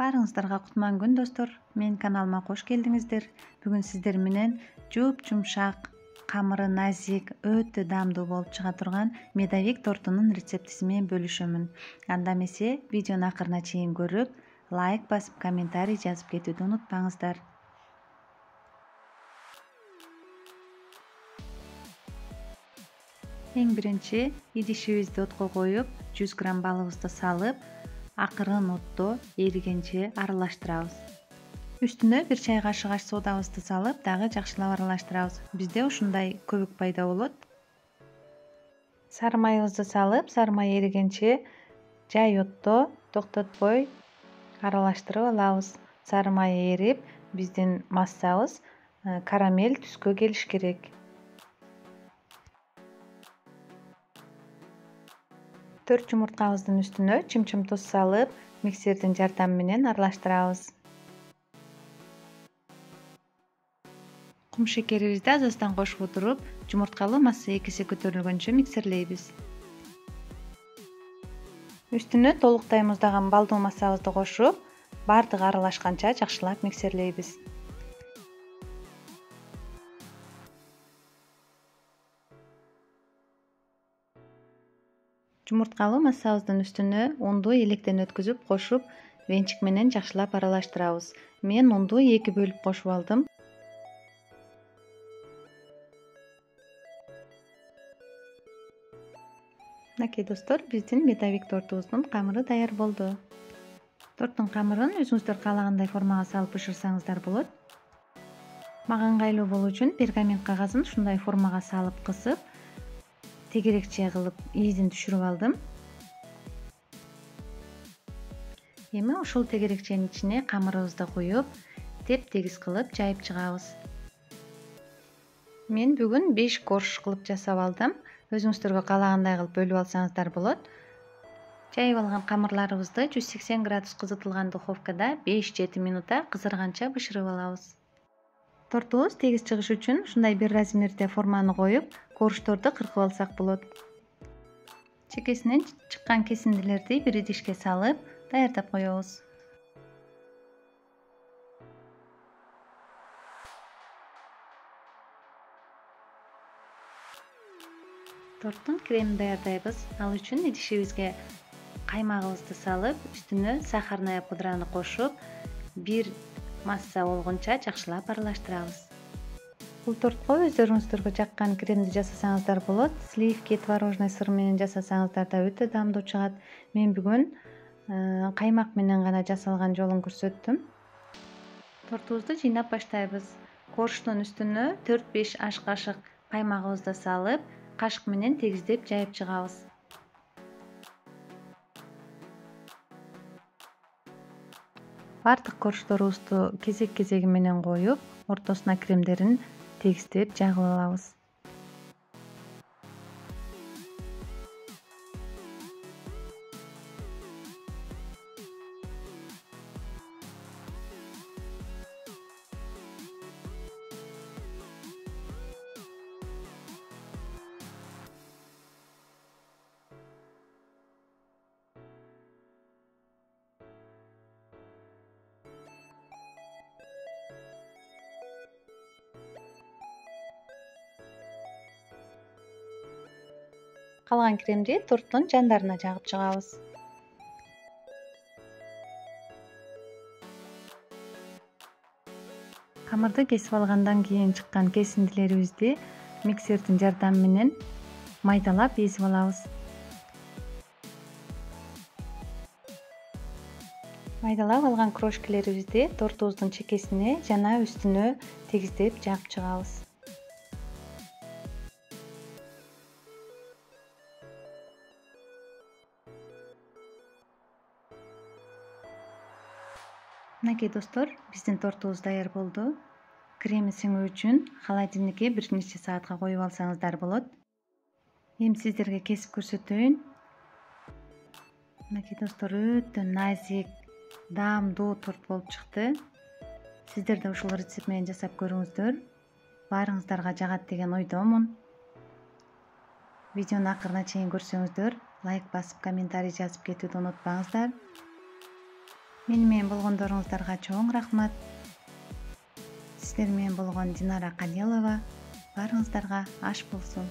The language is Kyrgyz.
Баарыңыздарга кутман күн достор. Мен каналыма кош келдиңиздер. Бүгүн сиздер менен жуп-жумшак, камыры назик, өтө даамдуу болуп чыга турган медовик тортунун рецептиси менен бөлүшөмүн. Анда эмесе видеону акырына чейин көрүп, лайк басып, комментарий жазып кетүүнү унутпаңыздар. Эң биринчи идишибизди отко коюп, 100 грамм балыбызды салып, акырын отто эригенче аралаштырабыз. Үстүнө 1 чай кашык аш содабызды салып, дагы жакшылап аралаштырабыз. Бизде ушундай көбүк пайда болот. Сары майыбызды салып, сары май эригенче жай отто токтотпой аралаштырып алабыз. Сары май эрип, биздин массабыз карамель түскө келиш керек. 4 жумурткабыздын үстүнө чымчым туз салып, миксердин жардамы менен аралаштырабыз. Кум шекерибизди аз-аздан кошуп отуруп, жумурткалуу масса 2 эсе көтөрүлгөнчө миксерлейбиз. Үстүнө толуктай муздаган балдуу массабызды кошуп, бардыгы аралашканча жакшылап миксерлейбиз. Жумурткалуу массабыздын үстүнө унду электен өткүзүп кошуп, венчик менен жакшылап аралаштырабыз. Мен унду 2 бөлүп кошуп алдым. Мынакей достор, биздин медовик тортубуздун камыры даяр болду. Торттун камырын өзүңүздөр каалагандай формага салып бышырсаңыздар болот. Мага ыңгайлуу болуу үчүн пергамент кагазын ушундай формага салып кысып, тегерекче кылып ийизин түшүрүп алдым. Эми ушул тегерекченин ичине камырыбызды куюп, теп-тегиз кылып жайып чыгабыз. Мен бүгүн 5 корж кылып жасап алдым. Өзүңүздөргө каалагандай кылып бөлүп алсаңыздар болот. Жайып алган камырларыбызды 180 градус кызытылган духовкада 5-7 минутта кызарганча бышырып алабыз. Тортубуз тегиз чыгыш үчүн ушундай бир размерде форманы коюп, корждорду кыркып алсак болот. Чекесинен чыккан кесиндилерди бир идишке салып, даярдап коебуз. Торттун кремин даярдайбыз. Ал үчүн идишибизге каймагыбызды салып, үстүнө сахарная пудраны кошуп, бир масса болгонча жакшылап аралаштырабыз. Бул тортко өздөрүңүздөргө жаккан кремди жасасаңыздар болот. Сливки, творожный сыр менен жасасаңыздар да өтө даамдуу чыгат. Мен бүгүн каймак менен гана жасалган жолун көрсөттүм. Тортубузду жыйнап баштайбыз. Корждун үстүнө 4-5 аш кашык каймагыбызды салып, кашык менен тегиздеп жайып чыгабыз. Бардык корждорубузду кезек-кезеги менен коюп, ортосуна кремдерин тегиздеп жагып алабыз. Калган кремди торттун жандарына жагып чыгабыз. Камырды кесип алгандан кийин чыккан кесиндилерибизди миксердин жардамы менен майдалап эзип алабыз. Майдалап алган крошкелерибизди тортубуздун чекесине жана үстүнө тегиздеп жагып чыгабыз. Мынакей достор, биздин тортубуз даяр болду. Креми сиңүү үчүн холодильникке бир нече саатка коюп алсаңыздар болот. Эми сиздерге кесип көрсөтөйүн. Мынакей достор, өтө назик, даамдуу торт болуп чыкты. Сиздер да ушул рецепт менен жасап көрүңүздөр. Баарыңыздарга жагат деген ойдомун. Видеону акырына чейин көрсөңүздөр, лайк басып, комментарий жазып кетүүнү унутпаңыздар. Мени менен болгондоруңуздарга чоң рахмат. Сиздер менен болгон Динара Кадилова. Баарыңыздарга аш болсун.